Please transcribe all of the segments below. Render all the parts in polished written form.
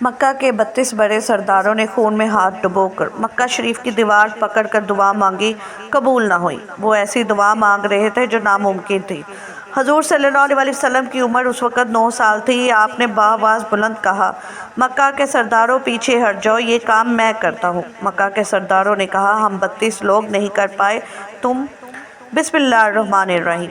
مکہ کے 32 بڑے سرداروں نے خون میں ہاتھ ڈبو کر مکہ شریف کی دیوار پکڑ کر دعا مانگی، قبول نہ ہوئی۔ وہ ایسی دعا مانگ رہے تھے جو ناممکن تھی۔ حضور صلی اللہ علیہ وسلم کی عمر اس وقت 9 سال تھی۔ آپ نے بآواز بلند کہا، مکہ کے سرداروں پیچھے ہٹ جاؤ، یہ کام میں کرتا ہوں۔ مکہ کے سرداروں نے کہا، ہم 32 لوگ نہیں کر پائے، تم؟ بسم اللہ الرحمن الرحیم۔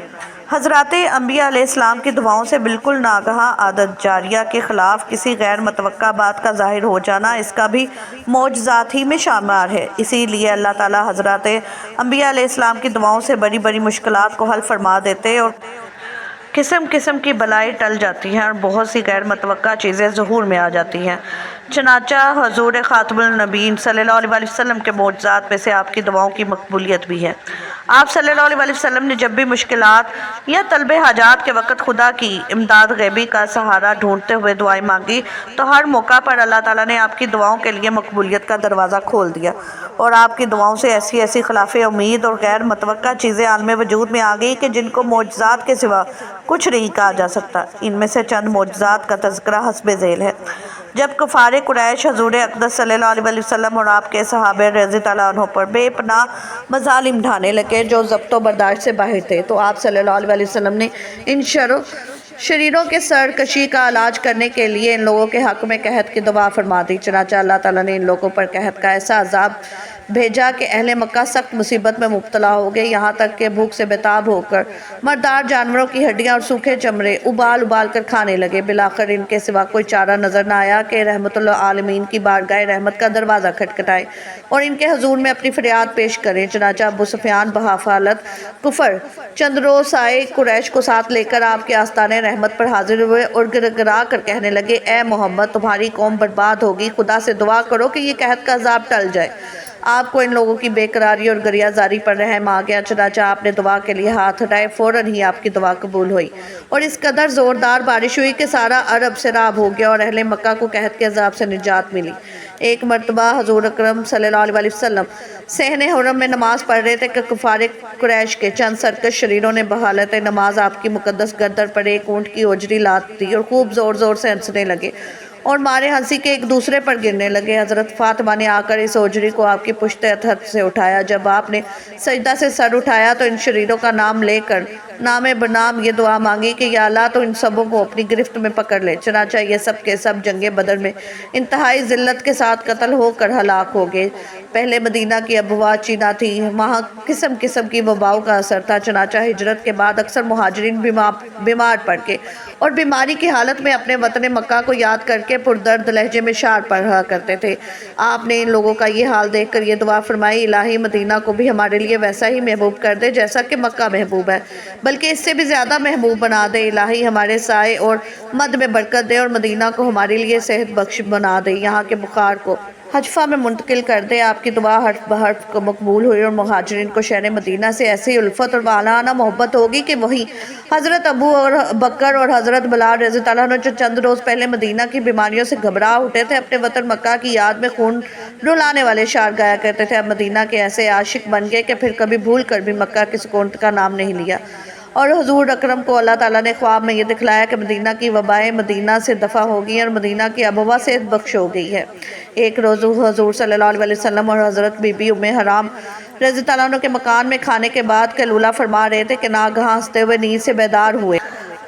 حضرات انبیاء علیہ السلام کی دعاؤں سے بالکل ناگہاں عادت جاریہ کے خلاف کسی غیر متوقع بات کا ظاہر ہو جانا اس کا بھی معجزات ہی میں شمار ہے۔ اسی لیے اللہ تعالیٰ حضرات انبیاء علیہ السلام کی دعاؤں سے بڑی بڑی مشکلات کو حل فرما دیتے اور قسم قسم کی بلائیں ٹل جاتی ہیں اور بہت سی غیر متوقع چیزیں ظہور میں آ جاتی ہیں۔ چنانچہ حضور خاتم النبیین صلی اللہ علیہ وسلم کے معجزات میں سے آپ کی دعاؤں کی مقبولیت بھی ہے۔ آپ صلی اللہ علیہ وسلم نے جب بھی مشکلات یا طلب حاجات کے وقت خدا کی امداد غیبی کا سہارا ڈھونڈتے ہوئے دعائیں مانگی تو ہر موقع پر اللہ تعالیٰ نے آپ کی دعاؤں کے لیے مقبولیت کا دروازہ کھول دیا اور آپ کی دعاؤں سے ایسی ایسی خلاف امید اور غیر متوقع چیزیں عالم وجود میں آ گئی کہ جن کو معجزات کے سوا کچھ نہیں کہا جا سکتا۔ ان میں سے چند معجزات کا تذکرہ حسب ذیل ہے۔ جب کفار قریش حضور اقدس صلی اللہ علیہ وسلم اور آپ کے صحابہ رضی اللہ عنہ پر بے پناہ مظالم ڈھانے لگے جو ضبط و برداشت سے باہر تھے، تو آپ صلی اللہ علیہ وسلم نے ان شریروں کے سرکشی کا علاج کرنے کے لیے ان لوگوں کے حق میں قحط کی دعا فرما دی۔ چنانچہ اللہ تعالیٰ نے ان لوگوں پر قحط کا ایسا عذاب بھیجا کہ اہل مکہ سخت مصیبت میں مبتلا ہو گئے، یہاں تک کہ بھوک سے بیتاب ہو کر مردار جانوروں کی ہڈیاں اور سوکھے چمڑے ابال کر کھانے لگے۔ بالآخر ان کے سوا کوئی چارہ نظر نہ آیا کہ رحمت العالمین کی بارگاہ رحمت کا دروازہ کھٹکھٹائے اور ان کے حضور میں اپنی فریاد پیش کریں۔ چنانچہ ابو سفیان بحالت کفر چند رؤسائے قریش کو ساتھ لے کر آپ کے آستانے رحمت پر حاضر ہوئے اور گڑگڑا کر کہنے لگے، اے محمد، تمہاری قوم برباد ہوگی، خدا سے دعا کرو کہ یہ قحط کا عذاب ٹل جائے۔ آپ کو ان لوگوں کی بے قراری اور گریہ زاری پر رحم آ گیا۔ چنانچہ آپ نے دعا کے لیے ہاتھ اٹھائے، فوراً ہی آپ کی دعا قبول ہوئی اور اس قدر زوردار بارش ہوئی کہ سارا عرب سیراب ہو گیا اور اہل مکہ کو قحط کے عذاب سے نجات ملی۔ ایک مرتبہ حضور اکرم صلی اللہ علیہ وسلم صحن حرم میں نماز پڑھ رہے تھے کہ کفار قریش کے چند سرکش شریروں نے بحالت نماز آپ کی مقدس گردن پر ایک اونٹ کی اوجری لاد دی اور خوب زور زور سے ہنسنے لگے اور مارے ہنسی کے ایک دوسرے پر گرنے لگے۔ حضرت فاطمہ نے آ کر اس اوجری کو آپ کی پشت اتھر سے اٹھایا۔ جب آپ نے سجدہ سے سر اٹھایا تو ان شریروں کا نام لے کر نام بنام یہ دعا مانگی کہ یا اللہ تو ان سبوں کو اپنی گرفت میں پکڑ لے۔ چنانچہ یہ سب کے سب جنگ بدر میں انتہائی ذلت کے ساتھ قتل ہو کر ہلاک ہو گئے۔ پہلے مدینہ کی ابوا چینا تھی، وہاں قسم قسم کی وباؤں کا اثر تھا۔ چنانچہ ہجرت کے بعد اکثر مہاجرین بیمار پڑ کے اور بیماری کی حالت میں اپنے وطن مکہ کو یاد کر کے پردرد لہجے میں شعر پڑھا کرتے تھے۔ آپ نے ان لوگوں کا یہ حال دیکھ کر یہ دعا فرمائی، الہی مدینہ کو بھی ہمارے لیے ویسا ہی محبوب کر دے جیسا کہ مکہ محبوب ہے، بلکہ اس سے بھی زیادہ محبوب بنا دے۔ الہی ہمارے سائے اور مد میں برکت دے اور مدینہ کو ہمارے لیے صحت بخش بنا دے، یہاں کے بخار کو حجفہ میں منتقل کر دے۔ آپ کی دعا حرف بحرف مقبول ہوئی اور مہاجرین کو شہر مدینہ سے ایسی الفت اور والہانہ محبت ہوگی کہ وہی حضرت ابو بکر اور حضرت بلال رضی اللہ عنہ جو چند روز پہلے مدینہ کی بیماریوں سے گھبرا اٹھے تھے، اپنے وطن مکہ کی یاد میں خون رلانے والے شعر گایا کرتے تھے، اب مدینہ کے ایسے عاشق بن گئے کہ پھر کبھی بھول کر بھی مکہ کی سکون کا نام نہیں لیا۔ اور حضور اکرم کو اللہ تعالیٰ نے خواب میں یہ دکھلایا کہ مدینہ کی وبائیں مدینہ سے دفع ہو گئی اور مدینہ کی ابوا صحت بخش ہو گئی ہے۔ ایک روز حضور صلی اللہ علیہ وسلم اور حضرت بی بی ام حرام رضی اللہ عنہ کے مکان میں کھانے کے بعد قیلولہ فرما رہے تھے کہ ناگہاں ہنستے ہوئے نیند سے بیدار ہوئے۔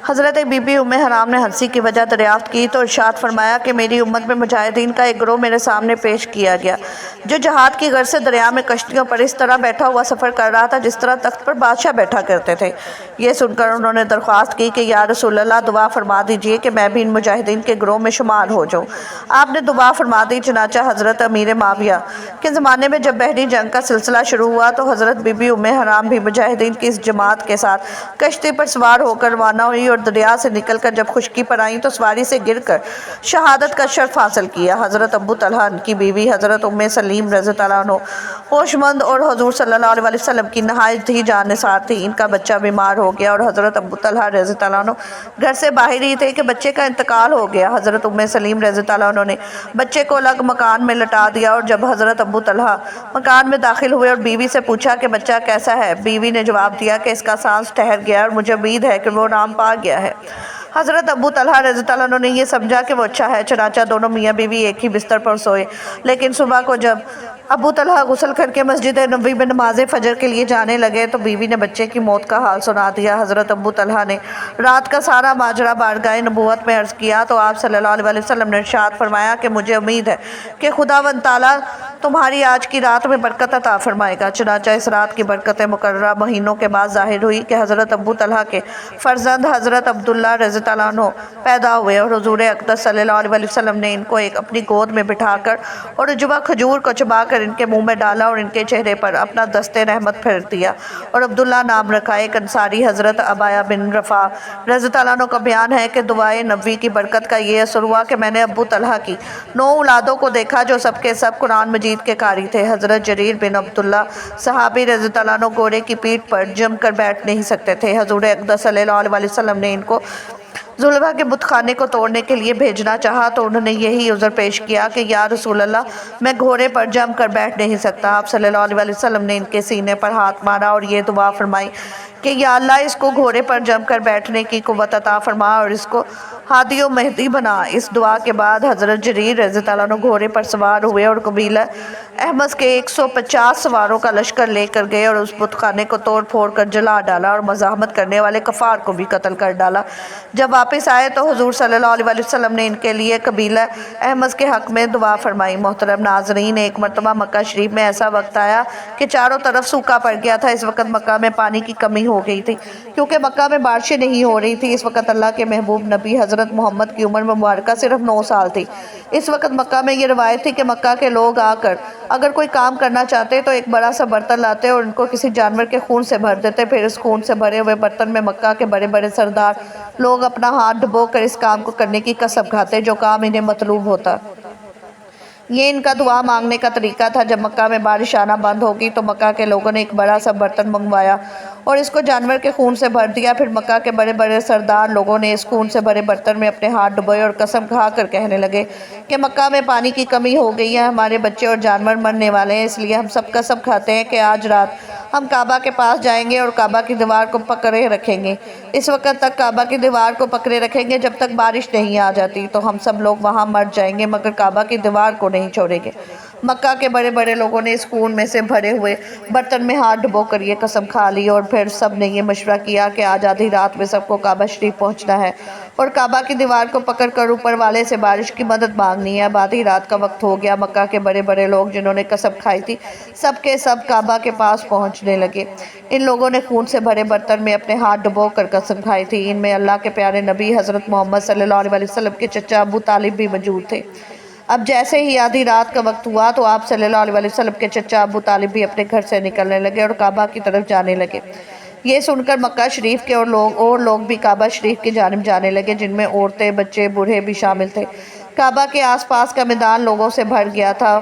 حضرت بی بی ام حرام نے ہنسی کی وجہ دریافت کی تو ارشاد فرمایا کہ میری امت میں مجاہدین کا ایک گروہ میرے سامنے پیش کیا گیا جو جہاد کی غرض سے دریا میں کشتیوں پر اس طرح بیٹھا ہوا سفر کر رہا تھا جس طرح تخت پر بادشاہ بیٹھا کرتے تھے۔ یہ سن کر انہوں نے درخواست کی کہ یا رسول اللہ، دعا فرما دیجئے کہ میں بھی ان مجاہدین کے گروہ میں شمار ہو جاؤں۔ آپ نے دعا فرما دی۔ چنانچہ حضرت امیر معاویہ کے زمانے میں جب بحری جنگ کا سلسلہ شروع ہوا تو حضرت بی بی ام حرام بھی مجاہدین کی اس جماعت کے ساتھ کشتی پر سوار ہو کر روانہ ہوئی اور دریا سے نکل کر جب خشکی پر آئیں تو سواری سے گر کر شہادت کا شرف حاصل کیا۔ حضرت ابو طلحہ کی بیوی حضرت ام سلیم رضی اللہ عنہ ہوش مند اور حضور صلی اللہ علیہ وسلم کی نہایت ہی جان نثار تھی۔ ان کا بچہ بیمار ہو گیا اور حضرت ابو طلحہ رضی اللہ عنہ گھر سے باہر ہی تھے کہ بچے کا انتقال ہو گیا۔ حضرت ام سلیم رضی اللہ عنہ نے بچے کو الگ مکان میں لٹا دیا اور جب حضرت ابو طلحہ مکان میں داخل ہوئے اور بیوی سے پوچھا کہ بچہ کیسا ہے، بیوی نے جواب دیا کہ اس کا سانس ٹھہر گیا اور مجھے امید ہے کہ وہ آرام پا گیا ہے۔ حضرت ابو طلحہ رضی اللہ عنہ نے یہ سمجھا کہ وہ اچھا ہے، چنانچہ دونوں میاں بیوی ایک ہی بستر پر سوئے۔ لیکن صبح کو جب ابو طلحہ غسل کر کے مسجد نبوی میں نماز فجر کے لیے جانے لگے تو بیوی نے بچے کی موت کا حال سنا دیا۔ حضرت ابو طلحہ نے رات کا سارا ماجرا بارگاہ نبوت میں عرض کیا تو آپ صلی اللہ علیہ وسلم نے ارشاد فرمایا کہ مجھے امید ہے کہ خداوند تعالیٰ تمہاری آج کی رات میں برکت عطا فرمائے گا۔ چنانچہ اس رات کی برکت مقررہ مہینوں کے بعد ظاہر ہوئی کہ حضرت ابو طلحہ کے فرزند حضرت عبداللہ رضی اللہ عنہ پیدا ہوئے اور حضور اقدس صلی اللہ علیہ وسلم نے ان کو اپنی گود میں بٹھا کر اور رجوع کھجور کو چبا کر ان کے منہ میں ڈالا اور ان کے چہرے پر اپنا دست رحمت پھیر دیا اور عبداللہ نام رکھا۔ ایک انصاری حضرت عبایہ بن رفاع رضی اللہ عنہ کا بیان ہے کہ دعائے نبوی کی برکت کا یہ اثر ہوا کہ میں نے ابو طلحہ کی 9 اولادوں کو دیکھا جو سب کے سب قرآن مجید کے قاری تھے۔ حضرت جریر بن عبداللہ صحابی رضی اللہ عنہ گھوڑے کی پیٹھ پر جم کر بیٹھ نہیں سکتے تھے۔ حضور اقدس صلی اللہ علیہ وسلم نے ان کو ذوالفقار کے بت خانے کو توڑنے کے لیے بھیجنا چاہا تو انہوں نے یہی عذر پیش کیا کہ یا رسول اللہ میں گھوڑے پر جم کر بیٹھ نہیں سکتا۔ آپ صلی اللہ علیہ وسلم نے ان کے سینے پر ہاتھ مارا اور یہ دعا فرمائی کہ یا اللہ اس کو گھوڑے پر جم کر بیٹھنے کی قوت عطا فرما اور اس کو ہادی و مہدی بنا۔ اس دعا کے بعد حضرت جریر رضی اللہ عنہ گھوڑے پر سوار ہوئے اور قبیلہ احمس کے 150 سواروں کا لشکر لے کر گئے اور اس بت خانے کو توڑ پھوڑ کر جلا ڈالا اور مزاحمت کرنے والے کفار کو بھی قتل کر ڈالا۔ جب واپس آئے تو حضور صلی اللہ علیہ وسلم نے ان کے لیے قبیلہ احمس کے حق میں دعا فرمائی۔ محترم ناظرین، ایک مرتبہ مکہ شریف میں ایسا وقت آیا کہ چاروں طرف سوکھا پڑ گیا تھا۔ اس وقت مکہ میں پانی کی کمی ہو گئی تھی کیونکہ مکہ میں بارشیں نہیں ہو رہی تھی۔ اس وقت اللہ کے محبوب نبی حضرت محمد کی عمر مبارکہ صرف 9 سال تھی۔ اس وقت مکہ میں یہ روایت تھی کہ مکہ کے لوگ آ کر اگر کوئی کام کرنا چاہتے تو ایک بڑا سا برتن لاتے اور ان کو کسی جانور کے خون سے بھر دیتے، پھر اس خون سے بھرے ہوئے برتن میں مکہ کے بڑے بڑے سردار لوگ اپنا ہاتھ ڈبو کر اس کام کو کرنے کی قسم کھاتے جو کام انہیں مطلوب ہوتا۔ یہ ان کا دعا مانگنے کا طریقہ تھا۔ جب مکہ میں بارش آنا بند ہوگی تو مکہ کے لوگوں نے ایک بڑا سا برتن منگوایا اور اس کو جانور کے خون سے بھر دیا۔ پھر مکہ کے بڑے بڑے سردار لوگوں نے اس خون سے بھرے برتن میں اپنے ہاتھ ڈبوئے اور قسم کھا کر کہنے لگے کہ مکہ میں پانی کی کمی ہو گئی ہے، ہمارے بچے اور جانور مرنے والے ہیں، اس لیے ہم سب قسم کھاتے ہیں کہ آج رات ہم کعبہ کے پاس جائیں گے اور کعبہ کی دیوار کو پکڑے رکھیں گے۔ اس وقت تک کعبہ کی دیوار کو پکڑے رکھیں گے جب تک بارش نہیں آ جاتی، تو ہم سب لوگ وہاں مر جائیں گے مگر کعبہ کی دیوار کو نہیں چھوڑیں گے۔ مکہ کے بڑے بڑے لوگوں نے اس خون میں سے بھرے ہوئے برتن میں ہاتھ ڈبو کر یہ قسم کھا لی اور پھر سب نے یہ مشورہ کیا کہ آج آدھی رات میں سب کو کعبہ شریف پہنچنا ہے اور کعبہ کی دیوار کو پکڑ کر اوپر والے سے بارش کی مدد مانگنی ہے۔ اب آدھی رات کا وقت ہو گیا۔ مکہ کے بڑے بڑے لوگ جنہوں نے قسم کھائی تھی سب کے سب کعبہ کے پاس پہنچنے لگے۔ ان لوگوں نے خون سے بھرے برتن میں اپنے ہاتھ ڈبو کر قسم کھائی تھی۔ ان میں اللہ کے پیارے نبی حضرت محمد صلی اللہ علیہ وسلم کے چچا ابو طالب بھی موجود تھے۔ اب جیسے ہی آدھی رات کا وقت ہوا تو آپ صلی اللہ علیہ وسلم کے چچا ابو طالب بھی اپنے گھر سے نکلنے لگے اور کعبہ کی طرف جانے لگے۔ یہ سن کر مکہ شریف کے اور لوگ بھی کعبہ شریف کی جانب جانے لگے، جن میں عورتیں، بچے، بوڑھے بھی شامل تھے۔ کعبہ کے آس پاس کا میدان لوگوں سے بھر گیا تھا۔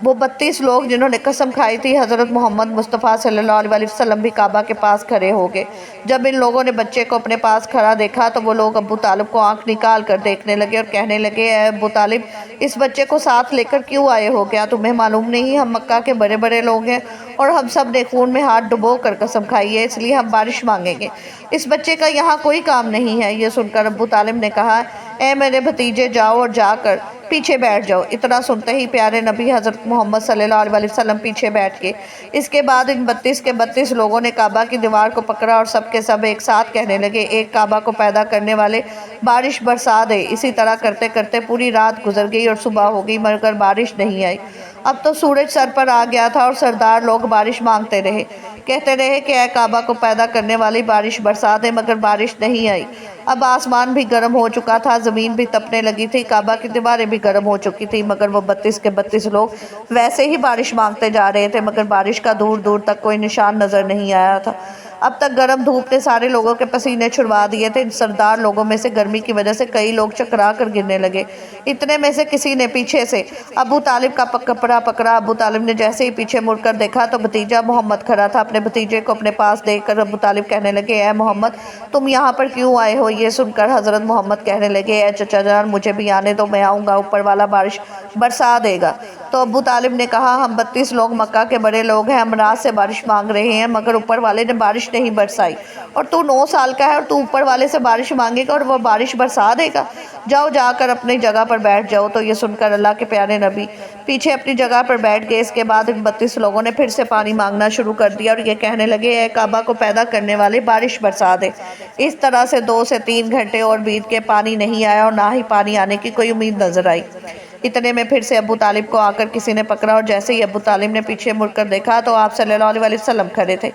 وہ 32 لوگ جنہوں نے قسم کھائی تھی حضرت محمد مصطفیٰ صلی اللہ علیہ وسلم بھی کعبہ کے پاس کھڑے ہو گئے۔ جب ان لوگوں نے بچے کو اپنے پاس کھڑا دیکھا تو وہ لوگ ابو طالب کو آنکھ نکال کر دیکھنے لگے اور کہنے لگے اے ابو طالب، اس بچے کو ساتھ لے کر کیوں آئے ہو؟ کیا تمہیں معلوم نہیں ہم مکہ کے بڑے بڑے لوگ ہیں اور ہم سب نے خون میں ہاتھ ڈبو کر قسم کھائی ہے، اس لیے ہم بارش مانگیں گے، اس بچے کا یہاں کوئی کام نہیں ہے۔ یہ سن کر ابو طالب نے کہا اے میرے بھتیجے، جاؤ اور جا کر پیچھے بیٹھ جاؤ۔ اتنا سنتے ہی پیارے نبی حضرت محمد صلی اللہ علیہ وسلم پیچھے بیٹھ گئے۔ اس کے بعد ان 32 کے 32 لوگوں نے کعبہ کی دیوار کو پکڑا اور سب کے سب ایک ساتھ کہنے لگے ایک کعبہ کو پیدا کرنے والے بارش برسا دے۔ اسی طرح کرتے کرتے پوری رات گزر گئی اور صبح ہو گئی مگر بارش نہیں آئی۔ اب تو سورج سر پر آ گیا تھا اور سردار لوگ بارش مانگتے رہے، کہتے رہے کہ اے کعبہ کو پیدا کرنے والی بارش برسا دے، مگر بارش نہیں آئی۔ اب آسمان بھی گرم ہو چکا تھا، زمین بھی تپنے لگی تھی، کعبہ کی دیواریں بھی گرم ہو چکی تھی، مگر وہ 32 کے 32 لوگ ویسے ہی بارش مانگتے جا رہے تھے مگر بارش کا دور دور تک کوئی نشان نظر نہیں آیا تھا۔ اب تک گرم دھوپ نے سارے لوگوں کے پسینے چھڑوا دیے تھے۔ ان سردار لوگوں میں سے گرمی کی وجہ سے کئی لوگ چکرا کر گرنے لگے۔ اتنے میں سے کسی نے پیچھے سے ابو طالب کا کپڑا پکڑا۔ ابو طالب نے جیسے ہی پیچھے مڑ کر دیکھا تو بھتیجا محمد کھڑا تھا۔ اپنے بھتیجے کو اپنے پاس دیکھ کر ابو طالب کہنے لگے اے محمد، تم یہاں پر کیوں آئے ہو؟ یہ سن کر حضرت محمد کہنے لگے اے چچا جان، مجھے بھی آنے دو، میں آؤں گا، اوپر والا بارش برسا دے گا۔ تو تو ابو طالب نے کہا ہم 32 لوگ مکہ کے بڑے لوگ ہیں، ہم رات سے بارش مانگ رہے ہیں مگر اوپر والے نے بارش نہیں برسائی، اور تو 9 سال کا ہے اور تو اوپر والے سے بارش مانگے گا اور وہ بارش برسا دے گا، جاؤ جا کر اپنی جگہ پر بیٹھ جاؤ۔ تو یہ سن کر اللہ کے پیارے نبی پیچھے اپنی جگہ پر بیٹھ گئے۔ اس کے بعد ان 32 لوگوں نے پھر سے پانی مانگنا شروع کر دیا اور یہ کہنے لگے اے کعبہ کو پیدا کرنے والے بارش برسا دے۔ اس طرح سے 2 سے 3 گھنٹے اور بیت کے پانی نہیں آیا اور نہ ہی پانی آنے کی کوئی امید نظر آئی۔ اتنے میں پھر سے ابو طالب کو آ کر کسی نے پکڑا اور جیسے ہی ابو طالب نے پیچھے مڑ کر دیکھا تو آپ صلی اللہ علیہ وسلم کھڑے تھے۔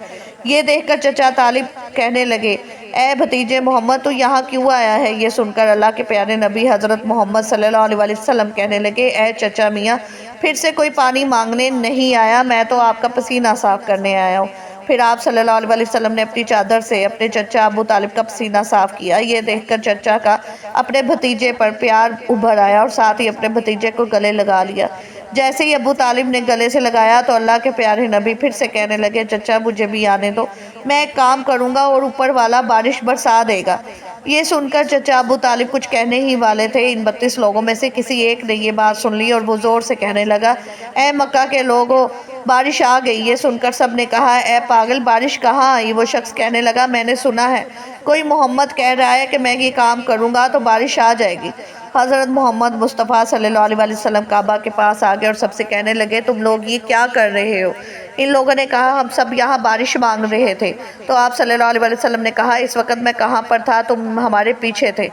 یہ دیکھ کر چچا طالب کہنے لگے اے بھتیجے محمد تو یہاں کیوں آیا ہے؟ یہ سن کر اللہ کے پیارے نبی حضرت محمد صلی اللہ علیہ وسلم کہنے لگے اے چچا میاں پھر سے کوئی پانی مانگنے نہیں آیا، میں تو آپ کا پسینہ صاف کرنے آیا ہوں۔ پھر آپ صلی اللہ علیہ وسلم نے اپنی چادر سے اپنے چچا ابو طالب کا پسینہ صاف کیا۔ یہ دیکھ کر چچا کا اپنے بھتیجے پر پیار ابھر آیا اور ساتھ ہی اپنے بھتیجے کو گلے لگا لیا۔ جیسے ہی ابو طالب نے گلے سے لگایا تو اللہ کے پیارے نبی پھر سے کہنے لگے چچا مجھے بھی آنے دو، میں ایک کام کروں گا اور اوپر والا بارش برسا دے گا۔ یہ سن کر چچا ابو طالب کچھ کہنے ہی والے تھے، ان 32 لوگوں میں سے کسی ایک نے یہ بات سن لی اور وہ زور سے کہنے لگا اے مکہ کے لوگو بارش آ گئی۔ یہ سن کر سب نے کہا اے پاگل بارش کہاں آئی؟ وہ شخص کہنے لگا میں نے سنا ہے کوئی محمد کہہ رہا ہے کہ میں یہ کام کروں گا تو بارش آ جائے گی۔ حضرت محمد مصطفیٰ صلی اللہ علیہ وسلم کعبہ کے پاس آ گئے اور سب سے کہنے لگے تم لوگ یہ کیا کر رہے ہو؟ ان لوگوں نے کہا ہم سب یہاں بارش مانگ رہے تھے۔ تو آپ صلی اللہ علیہ وسلم نے کہا اس وقت میں کہاں پر تھا؟ تم ہمارے پیچھے تھے۔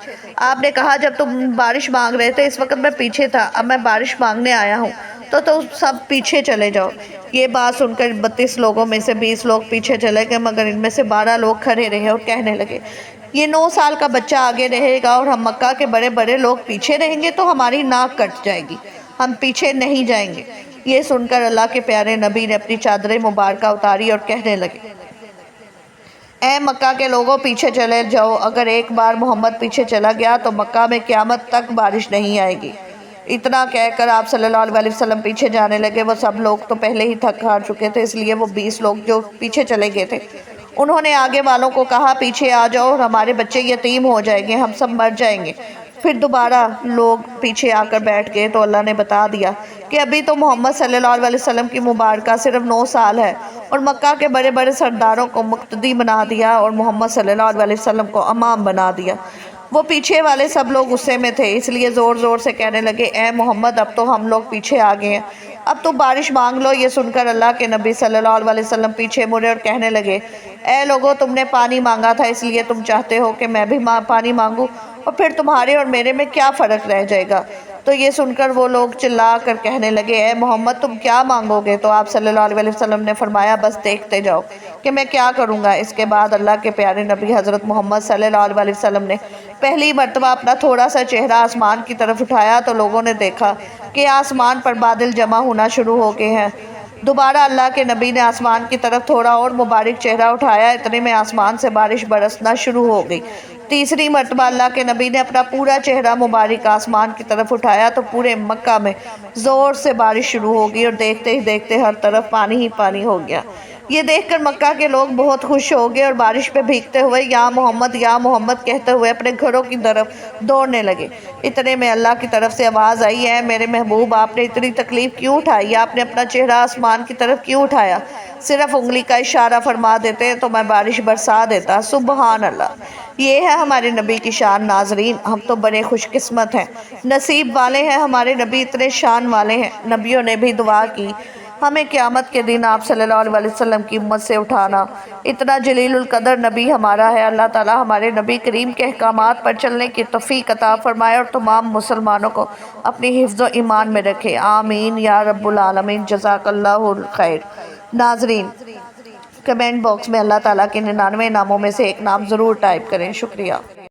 آپ نے کہا جب تم بارش مانگ رہے تھے اس وقت میں پیچھے تھا، اب میں بارش مانگنے آیا ہوں تو سب پیچھے چلے جاؤ۔ یہ بات سن کر 32 لوگوں میں سے 20 لوگ پیچھے چلے گئے مگر ان میں سے 12 لوگ کھڑے رہے اور کہنے لگے یہ 9 سال کا بچہ آگے رہے گا اور ہم مکہ کے بڑے بڑے لوگ پیچھے رہیں گے تو ہماری ناک کٹ جائے گی، ہم پیچھے نہیں جائیں گے۔ یہ سن کر اللہ کے پیارے نبی نے اپنی چادر مبارکہ اتاری اور کہنے لگے اے مکہ کے لوگوں پیچھے چلے جاؤ، اگر ایک بار محمد پیچھے چلا گیا تو مکہ میں قیامت تک بارش نہیں آئے گی۔ اتنا کہہ کر آپ صلی اللہ علیہ وسلم پیچھے جانے لگے۔ وہ سب لوگ تو پہلے ہی تھک ہار چکے تھے، اس لیے وہ 20 لوگ جو پیچھے چلے گئے تھے انہوں نے آگے والوں کو کہا پیچھے آ جاؤ اور ہمارے بچے یتیم ہو جائیں گے، ہم سب مر جائیں گے۔ پھر دوبارہ لوگ پیچھے آ کر بیٹھ گئے تو اللہ نے بتا دیا کہ ابھی تو محمد صلی اللہ علیہ وسلم کی مبارکہ صرف 9 سال ہے اور مکہ کے بڑے بڑے سرداروں کو مقتدی بنا دیا اور محمد صلی اللہ علیہ وسلم کو امام بنا دیا۔ وہ پیچھے والے سب لوگ غصے میں تھے، اس لیے زور زور سے کہنے لگے اے محمد اب تو ہم لوگ پیچھے آ گئے ہیں، اب تو بارش مانگ لو۔ یہ سن کر اللہ کے نبی صلی اللہ علیہ وسلم پیچھے مڑے اور کہنے لگے اے لوگو تم نے پانی مانگا تھا اس لیے تم چاہتے ہو کہ میں بھی پانی مانگوں، اور پھر تمہارے اور میرے میں کیا فرق رہ جائے گا؟ تو یہ سن کر وہ لوگ چلا کر کہنے لگے اے محمد تم کیا مانگو گے؟ تو آپ صلی اللہ علیہ وسلم نے فرمایا بس دیکھتے جاؤ کہ میں کیا کروں گا۔ اس کے بعد اللہ کے پیارے نبی حضرت محمد صلی اللہ علیہ وسلم نے پہلی مرتبہ اپنا تھوڑا سا چہرہ آسمان کی طرف اٹھایا تو لوگوں نے دیکھا کہ آسمان پر بادل جمع ہونا شروع ہو گئے ہیں۔ دوبارہ اللہ کے نبی نے آسمان کی طرف تھوڑا اور مبارک چہرہ اٹھایا، اتنے میں آسمان سے بارش برسنا شروع ہو گئی۔ تیسری مرتبہ اللہ کے نبی نے اپنا پورا چہرہ مبارک آسمان کی طرف اٹھایا تو پورے مکہ میں زور سے بارش شروع ہو گئی اور دیکھتے ہی دیکھتے ہر طرف پانی ہی پانی ہو گیا۔ یہ دیکھ کر مکہ کے لوگ بہت خوش ہو گئے اور بارش پہ بھیگتے ہوئے یا محمد کہتے ہوئے اپنے گھروں کی طرف دوڑنے لگے۔ اتنے میں اللہ کی طرف سے آواز آئی اے میرے محبوب آپ نے اتنی تکلیف کیوں اٹھائی؟ آپ نے اپنا چہرہ آسمان کی طرف کیوں اٹھایا؟ صرف انگلی کا اشارہ فرما دیتے تو میں بارش برسا دیتا۔ سبحان اللہ۔ یہ ہے ہمارے نبی کی شان۔ ناظرین ہم تو بڑے خوش قسمت ہیں، نصیب والے ہیں، ہمارے نبی اتنے شان والے ہیں۔ نبیوں نے بھی دعا کی ہمیں قیامت کے دن آپ صلی اللہ علیہ وسلم کی امت سے اٹھانا۔ اتنا جلیل القدر نبی ہمارا ہے۔ اللہ تعالی ہمارے نبی کریم کے احکامات پر چلنے کی توفیق عطا فرمائے اور تمام مسلمانوں کو اپنی حفظ و ایمان میں رکھے، آمین یا رب العالمین۔ جزاک اللہ خیر۔ ناظرین کمنٹ باکس میں اللہ تعالیٰ کے 99 ناموں میں سے ایک نام ضرور ٹائپ کریں۔ شکریہ۔